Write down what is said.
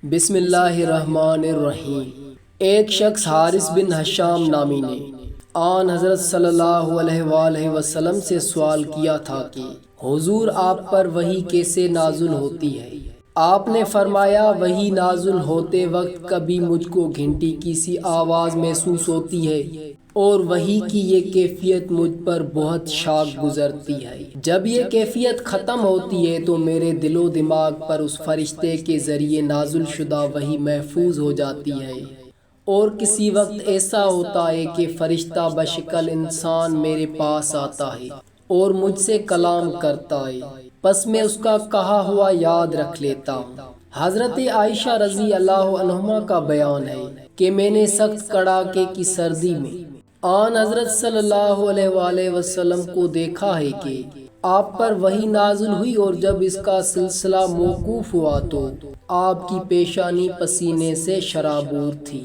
بسم اللہ الرحمن الرحیم۔ ایک شخص حارث بن حشام نامی نے آن حضرت صلی اللہ علیہ وآلہ وسلم سے سوال کیا تھا کہ حضور آپ پر وحی کیسے نازل ہوتی ہے؟ آپ نے فرمایا وحی نازل ہوتے وقت کبھی مجھ کو گھنٹی کی سی آواز محسوس ہوتی ہے اور وحی کی یہ کیفیت مجھ پر بہت شاق گزرتی ہے۔ جب یہ کیفیت ختم ہوتی ہے تو میرے دل و دماغ پر اس فرشتے کے ذریعے نازل شدہ وحی محفوظ ہو جاتی ہے، اور کسی وقت ایسا ہوتا ہے کہ فرشتہ بشکل انسان میرے پاس آتا ہے اور مجھ سے کلام کرتا ہے، پس میں اس کا کہا ہوا یاد رکھ لیتا ہوں۔ حضرت عائشہ رضی اللہ عنہما کا بیان ہے کہ میں نے سخت کڑاکے کی سردی میں آن حضرت صلی اللہ علیہ وآلہ وسلم کو دیکھا ہے کہ آپ پر وحی نازل ہوئی، اور جب اس کا سلسلہ موقوف ہوا تو آپ کی پیشانی پسینے سے شرابور تھی۔